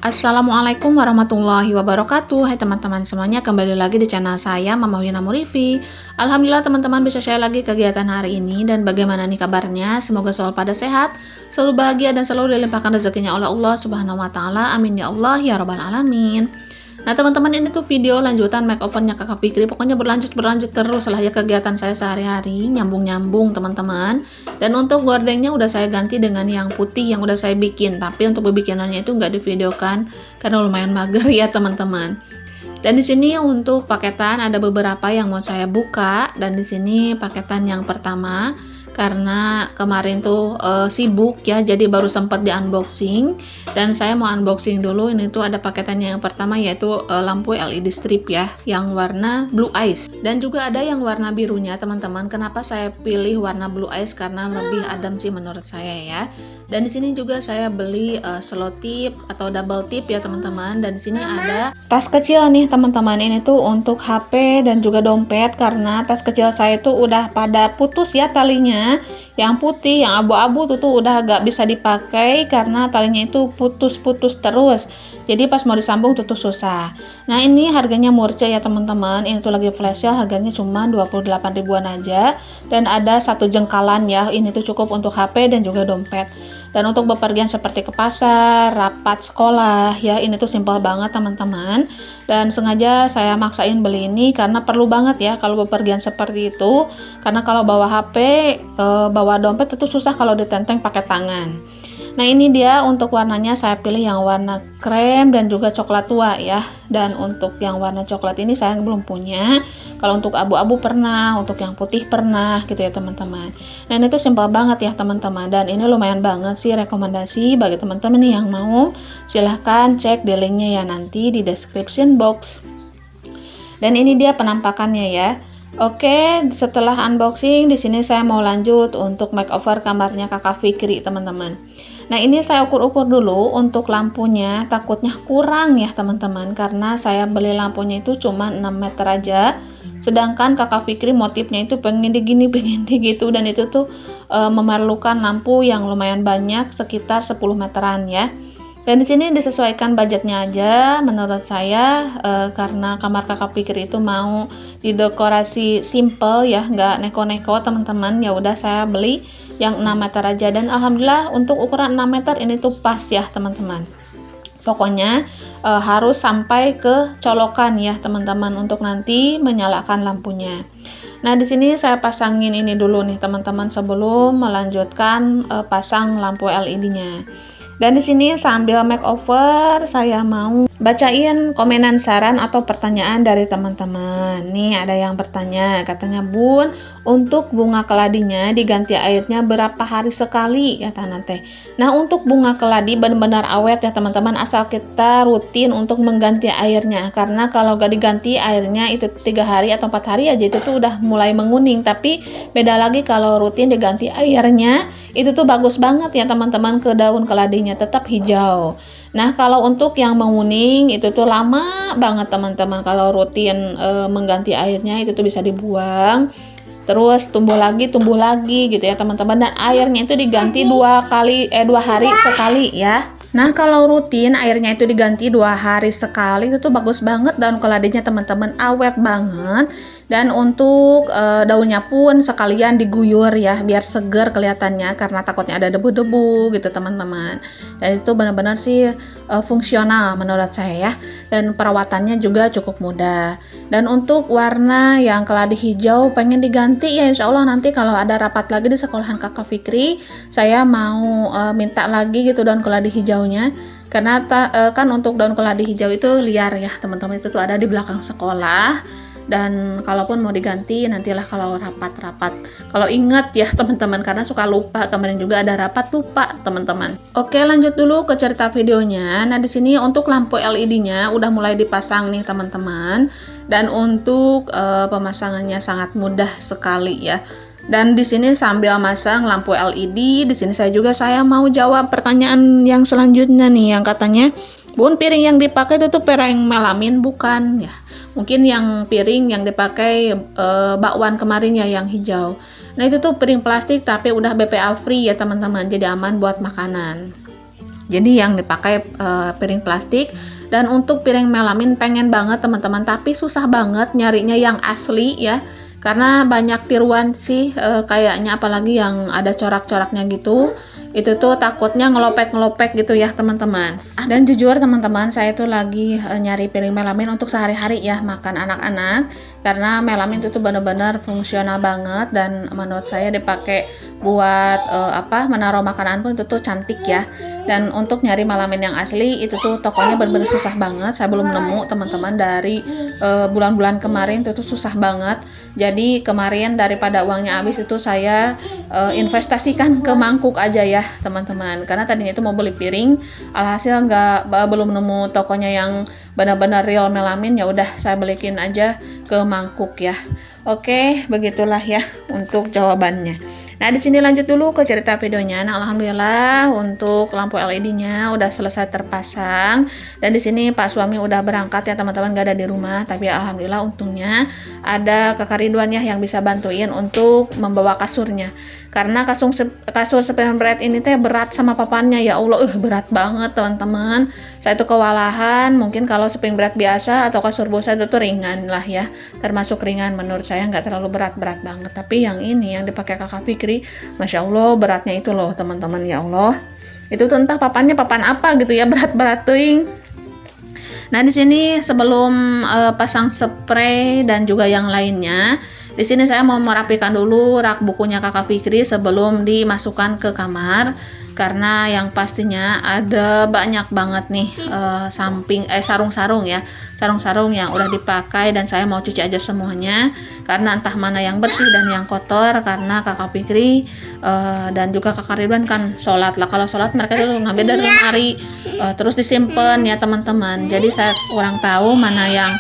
Assalamualaikum warahmatullahi wabarakatuh. Hai teman-teman semuanya, kembali lagi di channel saya Mama Wina Murifi. Alhamdulillah teman-teman bisa share lagi kegiatan hari ini. Dan bagaimana nih kabarnya? Semoga selalu pada sehat, selalu bahagia, dan selalu dilimpahkan rezekinya oleh Allah Subhanahu wa Ta'ala. Amin ya Allah ya Rabbal Alamin. Nah teman-teman, ini tuh video lanjutan makeovernya Kakak Fikri. Pokoknya berlanjut terus lah ya kegiatan saya sehari-hari, nyambung teman-teman. Dan untuk gordengnya udah saya ganti dengan yang putih yang udah saya bikin. Tapi untuk bikinannya itu nggak divideokan karena lumayan mager ya teman-teman. Dan di sini untuk paketan ada beberapa yang mau saya buka. Dan di sini paketan yang pertama, karena kemarin tuh sibuk ya, jadi baru sempat di unboxing. Dan saya mau unboxing dulu. Ini tuh ada paketannya yang pertama, yaitu lampu LED strip ya, yang warna blue eyes. Dan juga ada yang warna birunya teman-teman. Kenapa saya pilih warna blue eyes? Karena lebih adem sih menurut saya ya. Dan di sini juga saya beli slow tip atau double tip ya teman-teman. Dan di sini ada tas kecil nih teman-teman. Ini tuh untuk HP dan juga dompet, karena tas kecil saya tuh udah pada putus ya talinya. Yang putih, yang abu-abu tuh udah gak bisa dipakai karena talinya itu putus-putus terus. Jadi pas mau disambung tuh susah. Nah ini harganya murce ya teman-teman. Ini tuh lagi flash sale, harganya cuma 28 ribuan aja. Dan ada satu jengkalan ya. Ini tuh cukup untuk HP dan juga dompet. Dan untuk bepergian seperti ke pasar, rapat sekolah ya, ini tuh simpel banget teman-teman. Dan sengaja saya maksain beli ini karena perlu banget ya kalau bepergian seperti itu. Karena kalau bawa HP, bawa dompet itu susah kalau ditenteng pakai tangan. Nah ini dia untuk warnanya, saya pilih yang warna krem dan juga coklat tua ya. Dan untuk yang warna coklat ini saya belum punya. Kalau untuk abu-abu pernah, untuk yang putih pernah gitu ya teman-teman. Dan itu simpel banget ya teman-teman. Dan ini lumayan banget sih, rekomendasi bagi teman-teman nih yang mau. Silahkan cek di linknya ya nanti di description box. Dan ini dia penampakannya ya. Oke, setelah unboxing di sini saya mau lanjut untuk makeover kamarnya Kakak Fikri teman-teman. Nah ini saya ukur-ukur dulu untuk lampunya, takutnya kurang ya teman-teman, karena saya beli lampunya itu cuma 6 meter aja, sedangkan Kakak Fikri motifnya itu pengen digini pengen gitu, dan itu tuh memerlukan lampu yang lumayan banyak, sekitar 10 meteran ya. Dan di sini disesuaikan budgetnya aja menurut saya, karena kamar Kakak Fikri itu mau didekorasi simple ya, nggak neko-neko teman-teman. Ya udah saya beli yang 6 meter aja, dan alhamdulillah untuk ukuran 6 meter ini tuh pas ya teman-teman. Pokoknya harus sampai ke colokan ya teman-teman untuk nanti menyalakan lampunya. Nah di sini saya pasangin ini dulu nih teman-teman sebelum melanjutkan pasang lampu LED-nya. Dan di sini sambil makeover saya mau bacain komenan saran atau pertanyaan dari teman-teman. Nih ada yang bertanya, katanya Bun, untuk bunga keladinya diganti airnya berapa hari sekali kata nanti. Nah untuk bunga keladi benar-benar awet ya teman-teman, asal kita rutin untuk mengganti airnya. Karena kalau gak diganti airnya itu 3 hari atau 4 hari aja itu tuh udah mulai menguning. Tapi beda lagi kalau rutin diganti airnya, itu tuh bagus banget ya teman-teman, ke daun keladinya tetap hijau. Nah kalau untuk yang menguning itu tuh lama banget teman-teman, kalau rutin mengganti airnya itu tuh bisa dibuang, terus tumbuh lagi gitu ya teman-teman. Dan airnya itu diganti 2 hari sekali ya. Nah kalau rutin airnya itu diganti 2 hari sekali itu tuh bagus banget, daun keladinya teman-teman awet banget. Dan untuk daunnya pun sekalian diguyur ya, biar seger kelihatannya, karena takutnya ada debu-debu gitu teman-teman. Dan itu benar-benar sih fungsional menurut saya ya. Dan perawatannya juga cukup mudah. Dan untuk warna yang keladi hijau pengen diganti ya, insya Allah nanti kalau ada rapat lagi di sekolahan Kakak Fikri, saya mau minta lagi gitu daun keladi hijaunya. Karena kan untuk daun keladi hijau itu liar ya teman-teman, itu tuh ada di belakang sekolah. Dan kalaupun mau diganti nantilah kalau rapat-rapat, kalau ingat ya teman-teman, karena suka lupa. Kemarin juga ada rapat lupa teman-teman. Oke lanjut dulu ke cerita videonya. Nah di sini untuk lampu LED-nya udah mulai dipasang nih teman-teman, dan untuk pemasangannya sangat mudah sekali ya. Dan di sini sambil masang lampu LED, di sini saya mau jawab pertanyaan yang selanjutnya nih, yang katanya Bun, piring yang dipakai itu tuh piring melamin bukan ya? Mungkin yang piring yang dipakai bakwan kemarin ya yang hijau. Nah itu tuh piring plastik tapi udah BPA free ya teman-teman, jadi aman buat makanan. Jadi yang dipakai piring plastik. Dan untuk piring melamin pengen banget teman-teman, tapi susah banget nyarinya yang asli ya. Karena banyak tiruan sih kayaknya, apalagi yang ada corak-coraknya gitu. Itu tuh takutnya ngelopek-ngelopek gitu ya teman-teman. Dan jujur teman-teman, saya tuh lagi nyari piring melamin untuk sehari-hari ya makan anak-anak. Karena melamin itu tuh bener-bener fungsional banget, dan menurut saya dipakai buat menaruh makanan pun itu tuh cantik ya. Dan untuk nyari melamin yang asli itu tuh tokonya bener-bener susah banget. Saya belum nemu teman-teman, dari bulan-bulan kemarin itu tuh susah banget. Jadi kemarin daripada uangnya habis itu saya investasikan ke mangkuk aja ya teman-teman. Karena tadinya itu mau beli piring, alhasil belum nemu tokonya yang benar-benar real melamin, ya udah saya belikin aja ke mangkuk ya. Oke, begitulah ya untuk jawabannya. Nah, di sini lanjut dulu ke cerita videonya. Nah, alhamdulillah untuk lampu LED-nya udah selesai terpasang, dan di sini Pak suami udah berangkat ya teman-teman, gak ada di rumah. Tapi alhamdulillah untungnya ada Kakak Ridwan ya yang bisa bantuin untuk membawa kasurnya. Karena kasur spring bed ini teh berat sama papannya, ya Allah, berat banget teman-teman. Saya tuh kewalahan. Mungkin kalau spring bed biasa atau kasur bosa itu tuh ringan lah ya, termasuk ringan menurut saya, nggak terlalu berat-berat banget. Tapi yang ini yang dipakai Kakak Fikri, Masya Allah beratnya itu loh teman-teman, ya Allah. Itu tuh entah papan apa gitu ya, berat-berat tuing. Nah, di sini sebelum pasang spray dan juga yang lainnya, di sini saya mau merapikan dulu rak bukunya Kakak Fikri sebelum dimasukkan ke kamar. Karena yang pastinya ada banyak banget nih sarung-sarung ya, sarung-sarung yang udah dipakai, dan saya mau cuci aja semuanya. Karena entah mana yang bersih dan yang kotor, karena Kakak Fikri dan juga Kakak Ridwan kan sholat lah. Kalau sholat mereka tuh ngambil dari lemari terus disimpan ya teman-teman. Jadi saya kurang tahu mana yang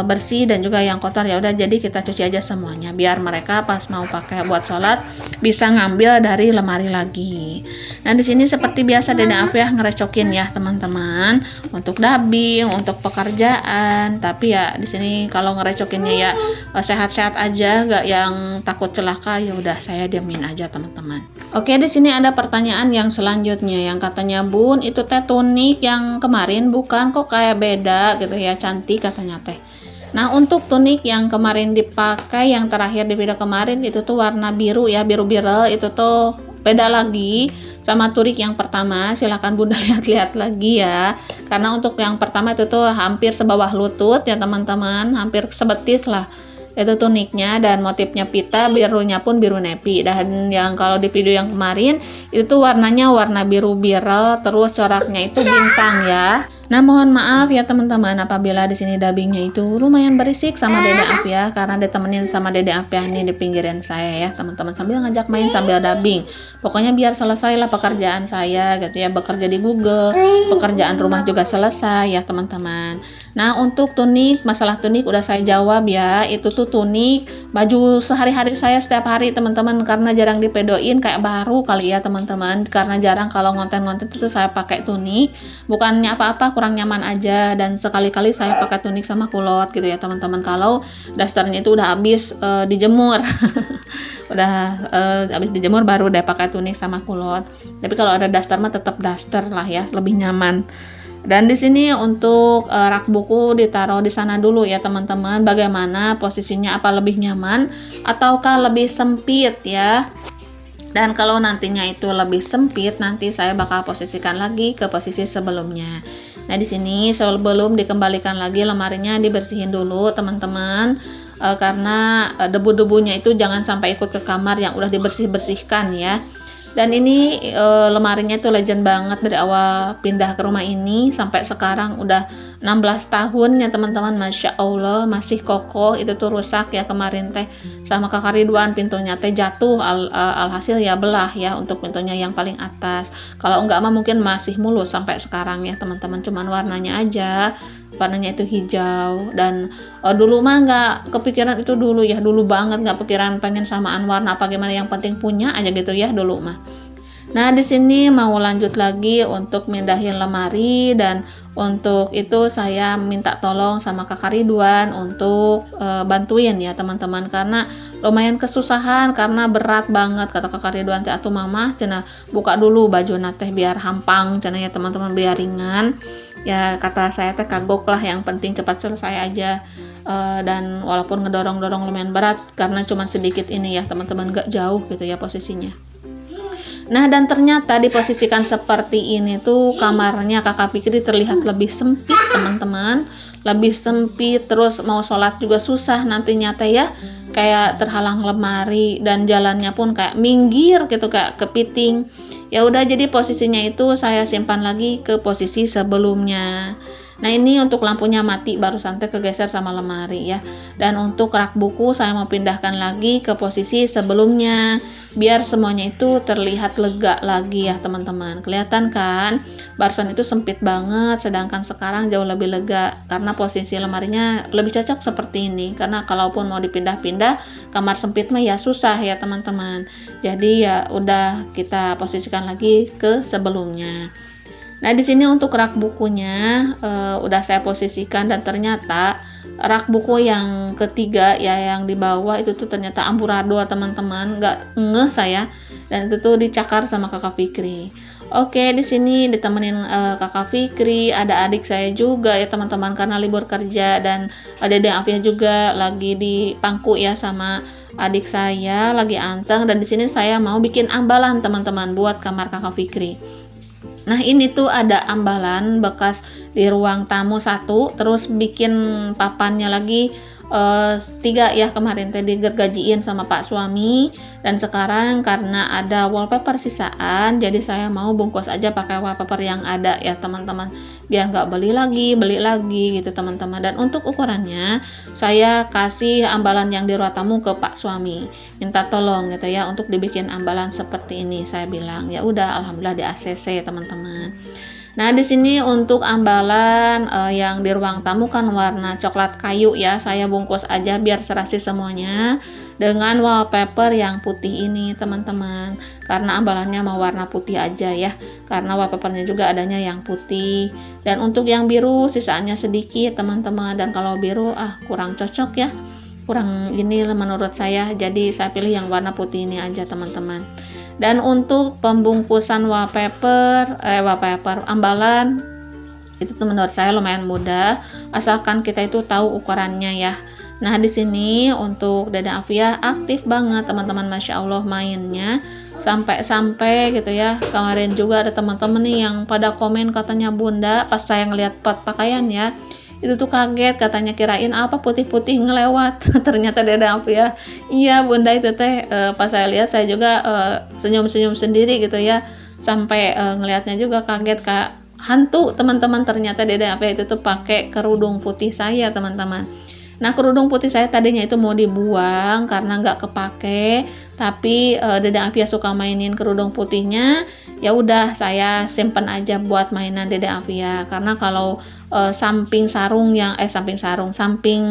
bersih dan juga yang kotor. Ya udah, jadi kita cuci aja semuanya biar mereka pas mau pakai buat sholat bisa ngambil dari lemari lagi. Nah, di sini seperti biasa Dede Afiah ngerecokin ya teman-teman untuk dubbing, untuk pekerjaan. Tapi ya di sini kalau ngerecokinnya ya sehat-sehat aja, gak yang takut celaka. Ya udah, saya diamin aja teman-teman. Oke, di sini ada pertanyaan yang selanjutnya yang katanya, Bun, itu teh tunik yang kemarin bukan, kok kayak beda gitu ya, cantik katanya teh. Nah, untuk tunik yang kemarin dipakai, yang terakhir di video kemarin itu tuh warna biru ya, biru-biru. Itu tuh beda lagi sama tunik yang pertama. Silahkan Bunda lihat-lihat lagi ya. Karena untuk yang pertama itu tuh hampir sebawah lutut ya teman-teman, hampir sebetis lah itu tuniknya, dan motifnya pita, birunya pun biru nepi. Dan yang kalau di video yang kemarin itu warnanya warna biru-biru, terus coraknya itu bintang ya. Nah, mohon maaf ya teman-teman apabila di sini dubbingnya itu lumayan berisik sama Dede Afiah, karena ditemenin sama Dede Afiah nih di pinggiran saya ya teman-teman, sambil ngajak main sambil dubbing. Pokoknya biar selesai lah pekerjaan saya gitu ya, bekerja di Google, pekerjaan rumah juga selesai ya teman-teman. Nah, untuk tunik, masalah tunik udah saya jawab ya. Itu tuh tunik baju sehari-hari saya setiap hari teman-teman, karena jarang dipedoin, kayak baru kali ya teman-teman. Karena jarang kalau ngonten-ngonten itu saya pakai tunik, bukannya apa-apa, kurang nyaman aja. Dan sekali-kali saya pakai tunik sama kulot gitu ya teman-teman, kalau dasternya itu udah habis dijemur. Udah habis dijemur baru deh pakai tunik sama kulot. Tapi kalau ada daster mah tetap daster lah ya, lebih nyaman. Dan di sini untuk rak buku ditaruh di sana dulu ya teman-teman. Bagaimana posisinya, apa lebih nyaman ataukah lebih sempit ya? Dan kalau nantinya itu lebih sempit, nanti saya bakal posisikan lagi ke posisi sebelumnya. Nah, di sini sebelum dikembalikan lagi lemarinya dibersihin dulu teman-teman. Karena debu-debunya itu jangan sampai ikut ke kamar yang udah dibersih-bersihkan ya. Dan ini lemarinya itu legend banget, dari awal pindah ke rumah ini sampai sekarang udah 16 tahun ya teman-teman. Masya Allah masih kokoh. Itu tuh rusak ya kemarin teh sama Kakak Ridwan, pintunya teh jatuh, alhasil ya belah ya untuk pintunya yang paling atas. Kalau enggak mah mungkin masih mulus sampai sekarang ya teman-teman, cuman warnanya aja, warnanya itu hijau. Dan dulu mah nggak kepikiran itu dulu ya, dulu banget nggak pikiran pengen samaan warna apa gimana, yang penting punya aja gitu ya dulu mah. Nah, di sini mau lanjut lagi untuk mindahin lemari, dan untuk itu saya minta tolong sama Kakak Ridwan untuk bantuin ya teman-teman, karena lumayan kesusahan karena berat banget. Kata Kakak Ridwan teh atuh mama cenah buka dulu baju teh biar hampang cenah ya teman-teman, biar ringan. Ya kata saya teh kagok lah, yang penting cepat selesai aja. Dan walaupun ngedorong-dorong lumayan berat karena cuman sedikit ini ya teman-teman, gak jauh gitu ya posisinya. Nah, dan ternyata diposisikan seperti ini tuh kamarnya Kakak Fikri terlihat lebih sempit teman-teman, lebih sempit, terus mau sholat juga susah nantinya teh ya, kayak terhalang lemari, dan jalannya pun kayak minggir gitu, kayak kepiting. Ya udah, jadi posisinya itu saya simpan lagi ke posisi sebelumnya. Nah, ini untuk lampunya mati barusan teh kegeser sama lemari ya. Dan untuk rak buku saya mau pindahkan lagi ke posisi sebelumnya biar semuanya itu terlihat lega lagi ya teman-teman. Kelihatan kan? Barusan itu sempit banget, sedangkan sekarang jauh lebih lega karena posisi lemarinya lebih cocok seperti ini. Karena kalaupun mau dipindah-pindah kamar sempit mah ya susah ya teman-teman. Jadi ya udah kita posisikan lagi ke sebelumnya. Nah, di sini untuk rak bukunya udah saya posisikan, dan ternyata rak buku yang ketiga ya yang di bawah itu tuh ternyata amburadul teman-teman, nggak ngeh saya, dan itu tuh dicakar sama Kakak Fikri. Oke, di sini ditemenin Kakak Fikri, ada adik saya juga ya teman-teman karena libur kerja, dan ada Dede Afia juga lagi di pangku ya sama adik saya lagi anteng. Dan di sini saya mau bikin ambalan teman-teman buat kamar Kakak Fikri. Nah, ini tuh ada ambalan bekas di ruang tamu 1, terus bikin papannya lagi 3 ya, kemarin tadi digergajiin sama Pak suami, dan sekarang karena ada wallpaper sisaan jadi saya mau bungkus aja pakai wallpaper yang ada ya teman-teman, biar nggak beli lagi gitu teman-teman. Dan untuk ukurannya saya kasih ambalan yang di ruang tamu ke Pak suami, minta tolong gitu ya untuk dibikin ambalan seperti ini. Saya bilang ya udah, alhamdulillah di ACC teman-teman. Nah, di sini untuk ambalan yang di ruang tamu kan warna coklat kayu ya. Saya bungkus aja biar serasi semuanya dengan wallpaper yang putih ini, teman-teman. Karena ambalannya mau warna putih aja ya. Karena wallpapernya juga adanya yang putih. Dan untuk yang biru sisaannya sedikit, teman-teman. Dan kalau biru kurang cocok ya. Kurang ini menurut saya. Jadi saya pilih yang warna putih ini aja, teman-teman. Dan untuk pembungkusan wallpaper ambalan itu tuh menurut saya lumayan mudah, asalkan kita itu tahu ukurannya ya. Nah, di sini untuk Dede Afia aktif banget teman-teman, masya Allah mainnya sampai gitu ya. Kemarin juga ada teman-teman nih yang pada komen katanya, Bunda pas saya ngeliat pot pakaian ya, itu tuh kaget katanya, kirain apa putih-putih ngelewat. Ternyata Dede Afia, iya Bunda itu teh pas saya lihat saya juga senyum-senyum sendiri gitu ya, sampai ngelihatnya juga kaget kayak hantu teman-teman. Ternyata Dede Afia itu tuh pakai kerudung putih saya teman-teman. Nah, kerudung putih saya tadinya itu mau dibuang karena nggak kepake, tapi Dede Afia suka mainin kerudung putihnya. Ya udah, saya simpen aja buat mainan Dede Afia. Karena kalau samping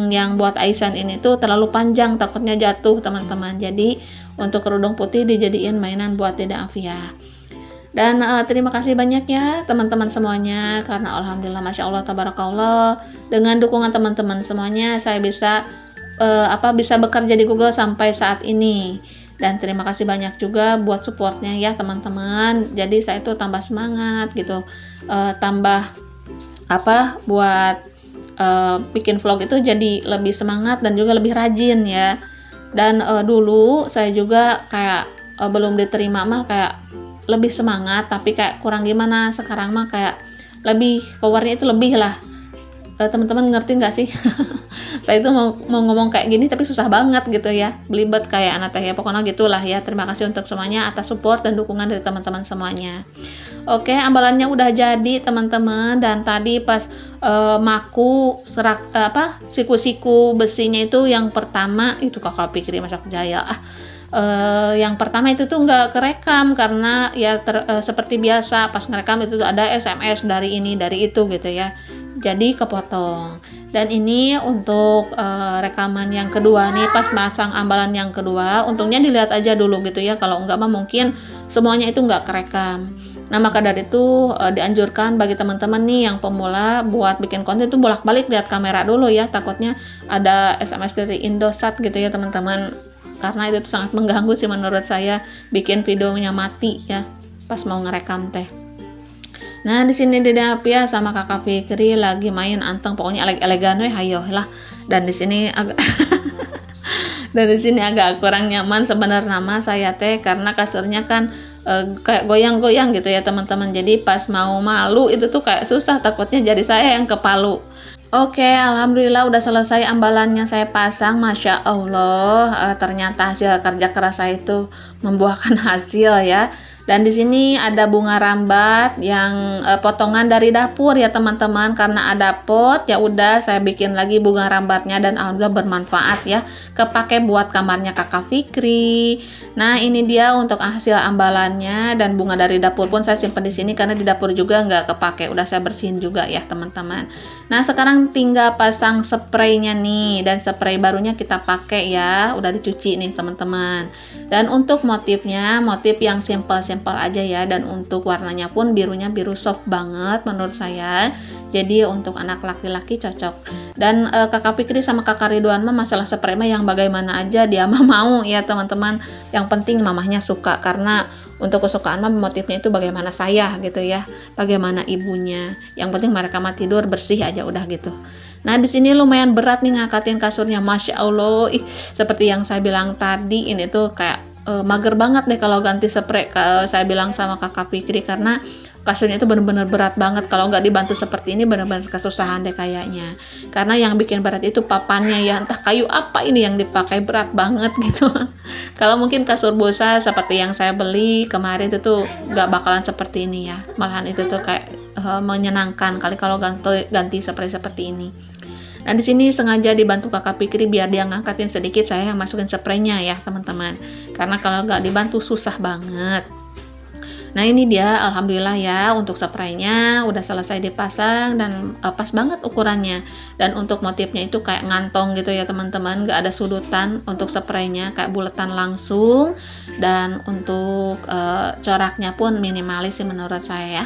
yang buat Aisan ini tuh terlalu panjang, takutnya jatuh teman-teman. Jadi untuk kerudung putih dijadiin mainan buat Dede Afia. Dan terima kasih banyak ya teman-teman semuanya, karena alhamdulillah masya Allah tabarakallah, dengan dukungan teman-teman semuanya saya bisa bekerja di Google sampai saat ini. Dan terima kasih banyak juga buat supportnya ya teman-teman. Jadi saya itu tambah semangat gitu, buat bikin vlog itu jadi lebih semangat dan juga lebih rajin ya. Dan dulu saya juga kayak belum diterima mah kayak lebih semangat, tapi kayak kurang gimana. Sekarang mah kayak lebih powernya itu lebih lah. Teman-teman ngerti nggak sih? Saya itu mau ngomong kayak gini tapi susah banget gitu ya, belibet kayak anak teh ya, pokoknya gitulah ya. Terima kasih untuk semuanya atas support dan dukungan dari teman-teman semuanya. Oke, ambalannya udah jadi teman-teman, dan tadi pas maku siku-siku besinya itu yang pertama itu Kakak Fikri masak jaya. Yang pertama itu tuh nggak kerekam karena ya seperti biasa pas ngerekam itu ada SMS dari ini dari itu gitu ya, jadi kepotong. Dan ini untuk rekaman yang kedua nih, pas masang ambalan yang kedua, untungnya dilihat aja dulu gitu ya, kalau enggak mah mungkin semuanya itu nggak kerekam. Nah, maka dari itu dianjurkan bagi teman-teman nih yang pemula buat bikin konten itu bolak-balik lihat kamera dulu ya, takutnya ada SMS dari Indosat gitu ya teman-teman, karena itu tuh sangat mengganggu sih menurut saya, bikin videonya mati ya pas mau ngerekam teh. Nah, di sini Dede Apia sama Kakak Fikri lagi main anteng, pokoknya elegan weh, hayo lah. Dan di sini agak agak kurang nyaman sebenarnya nama saya teh, karena kasurnya kan kayak goyang-goyang gitu ya teman-teman. Jadi pas mau malu itu tuh kayak susah, takutnya jadi saya yang kepalu. Oke, alhamdulillah udah selesai ambalannya saya pasang. Masya Allah, ternyata hasil kerja keras saya itu membuahkan hasil ya. Dan di sini ada bunga rambat yang potongan dari dapur ya teman-teman. Karena ada pot, ya udah saya bikin lagi bunga rambatnya dan alhamdulillah bermanfaat ya. Kepake buat kamarnya Kakak Fikri. Nah, ini dia untuk hasil ambalannya, dan bunga dari dapur pun saya simpan di sini karena di dapur juga nggak kepake. Udah saya bersihin juga ya teman-teman. Nah, sekarang tinggal pasang spraynya nih, dan spray barunya kita pakai ya. Udah dicuci nih teman-teman. Dan untuk motifnya, motif yang simple aja ya, dan untuk warnanya pun birunya biru soft banget menurut saya, jadi untuk anak laki-laki cocok. Dan Kakak Fikri sama Kakak Ridwan mah masalah spray mah yang bagaimana aja dia mah mau ya teman-teman, yang penting mamahnya suka, karena untuk kesukaan mah motifnya itu bagaimana saya gitu ya, bagaimana ibunya, yang penting mereka mah tidur bersih aja udah gitu. Nah, di sini lumayan berat nih ngangkatin kasurnya, Masya Allah. Seperti yang saya bilang tadi, ini tuh kayak mager banget deh kalau ganti spray. Saya bilang sama Kakak Fikri, karena kasurnya itu benar-benar berat banget. Kalau nggak dibantu seperti ini benar-benar kesusahan deh kayaknya. Karena yang bikin berat itu papannya ya, entah kayu apa ini yang dipakai, berat banget gitu. Kalau mungkin kasur busa seperti yang saya beli kemarin itu tuh nggak bakalan seperti ini ya. Malahan itu tuh kayak menyenangkan kali kalau ganti spray seperti ini. Nah, di sini sengaja dibantu Kakak Fikri biar dia ngangkatin sedikit, saya yang masukin spraynya ya teman-teman. Karena kalau nggak dibantu susah banget. Nah, ini dia alhamdulillah ya, untuk spraynya udah selesai dipasang dan pas banget ukurannya. Dan untuk motifnya itu kayak ngantong gitu ya teman-teman, nggak ada sudutan untuk spraynya, kayak buletan langsung. Dan untuk coraknya pun minimalis sih menurut saya ya.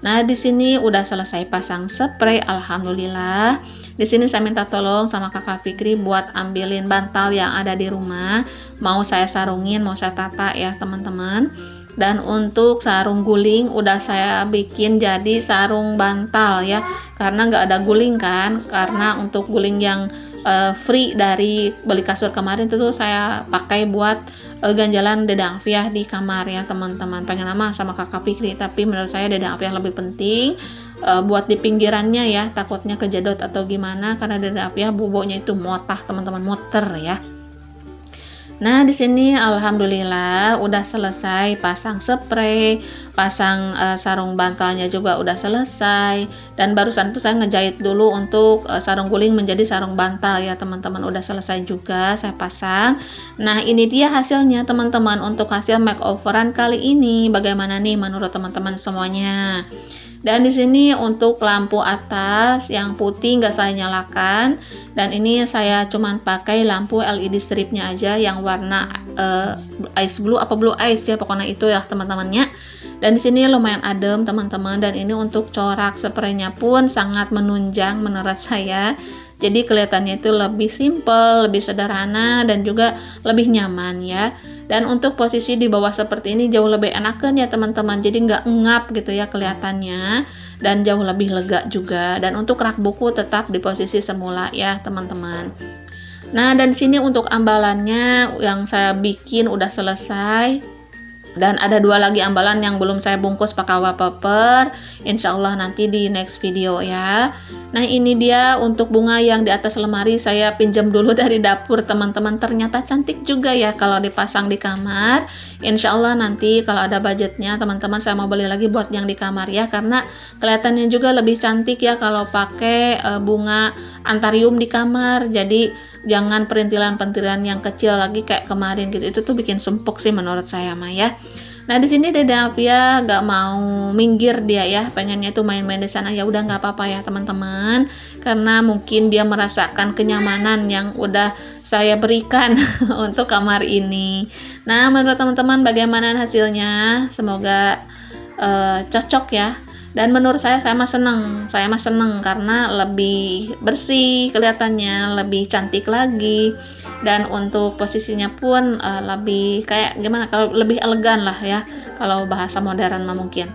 Nah, di sini udah selesai pasang spray alhamdulillah. Di sini saya minta tolong sama Kakak Fikri buat ambilin bantal yang ada di rumah, mau saya sarungin, mau saya tata ya teman-teman. Dan untuk sarung guling udah saya bikin jadi sarung bantal ya, karena nggak ada guling kan, karena untuk guling yang free dari beli kasur kemarin itu tuh saya pakai buat ganjalan Dede Afiah di kamar ya teman-teman. Pengen nama sama Kakak Fikri, tapi menurut saya Dede Afiah lebih penting buat di pinggirannya ya, takutnya kejedot atau gimana, karena Dede Afiah boboknya itu motah teman-teman, muter ya. Nah, di sini alhamdulillah udah selesai pasang spray, pasang sarung bantalnya juga udah selesai, dan barusan itu saya ngejahit dulu untuk sarung guling menjadi sarung bantal ya teman-teman, udah selesai juga saya pasang. Nah, ini dia hasilnya teman-teman untuk hasil makeoveran kali ini. Bagaimana nih menurut teman-teman semuanya? Dan di sini untuk lampu atas yang putih nggak saya nyalakan, dan ini saya cuman pakai lampu LED stripnya aja yang warna ice blue apa blue ice ya, pokoknya itu ya teman-temannya. Dan di sini lumayan adem teman-teman, dan ini untuk corak spraynya pun sangat menunjang menurut saya. Jadi kelihatannya itu lebih simple, lebih sederhana, dan juga lebih nyaman ya. Dan untuk posisi di bawah seperti ini jauh lebih enakan ya teman-teman, jadi nggak ngap gitu ya kelihatannya, dan jauh lebih lega juga. Dan untuk rak buku tetap di posisi semula ya teman-teman. Nah, dan di sini untuk ambalannya yang saya bikin udah selesai. Dan ada 2 lagi ambalan yang belum saya bungkus pakai wallpaper, insya Allah nanti di next video ya. Nah, ini dia untuk bunga yang di atas lemari, saya pinjam dulu dari dapur teman-teman, ternyata cantik juga ya kalau dipasang di kamar. Insya Allah nanti kalau ada budgetnya teman-teman saya mau beli lagi buat yang di kamar ya, karena kelihatannya juga lebih cantik ya kalau pakai bunga antarium di kamar. Jadi jangan perintilan-perintilan yang kecil lagi kayak kemarin gitu, itu tuh bikin sumpuk sih menurut saya mah ya. Nah di sini Dede Afia gak mau minggir dia ya, pengennya itu main-main di sana. Ya udah nggak apa-apa ya teman-teman, karena mungkin dia merasakan kenyamanan yang udah saya berikan untuk kamar ini. Nah menurut teman-teman bagaimana hasilnya? Semoga cocok ya. Dan menurut saya mah seneng karena lebih bersih kelihatannya, lebih cantik lagi. Dan untuk posisinya pun lebih kayak gimana, kalau lebih elegan lah ya, kalau bahasa modern mah mungkin.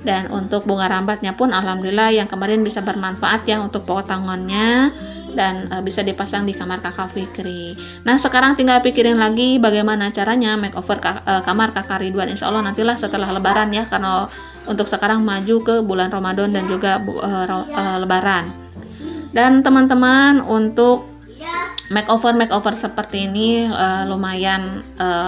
Dan untuk bunga rambatnya pun alhamdulillah yang kemarin bisa bermanfaat ya untuk potongannya, dan bisa dipasang di kamar kakak Fikri. Nah sekarang tinggal pikirin lagi bagaimana caranya makeover kamar kakak Ridwan. Insya Allah nantilah setelah lebaran ya, karena untuk sekarang maju ke bulan Ramadan dan juga lebaran. Dan teman-teman, untuk makeover seperti ini lumayan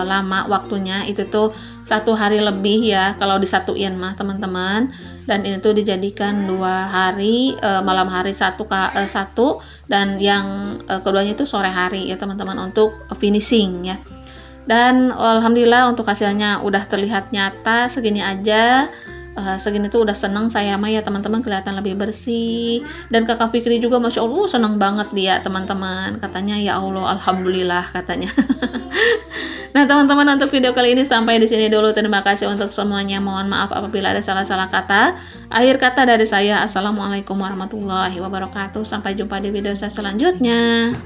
lama waktunya, itu tuh 1 hari lebih ya kalau disatuin mah teman-teman. Dan ini tuh dijadikan 2 hari, malam hari satu dan yang keduanya itu sore hari ya teman-teman, untuk finishing ya. Dan alhamdulillah untuk hasilnya udah terlihat nyata segini aja. Segini tuh udah seneng saya mah ya teman-teman, kelihatan lebih bersih. Dan kakak Fikri juga masya Allah seneng banget dia teman-teman, katanya ya Allah alhamdulillah katanya. Nah teman-teman, untuk video kali ini sampai di sini dulu. Terima kasih untuk semuanya, mohon maaf apabila ada salah-salah kata. Akhir kata dari saya, assalamualaikum warahmatullahi wabarakatuh. Sampai jumpa di video saya selanjutnya.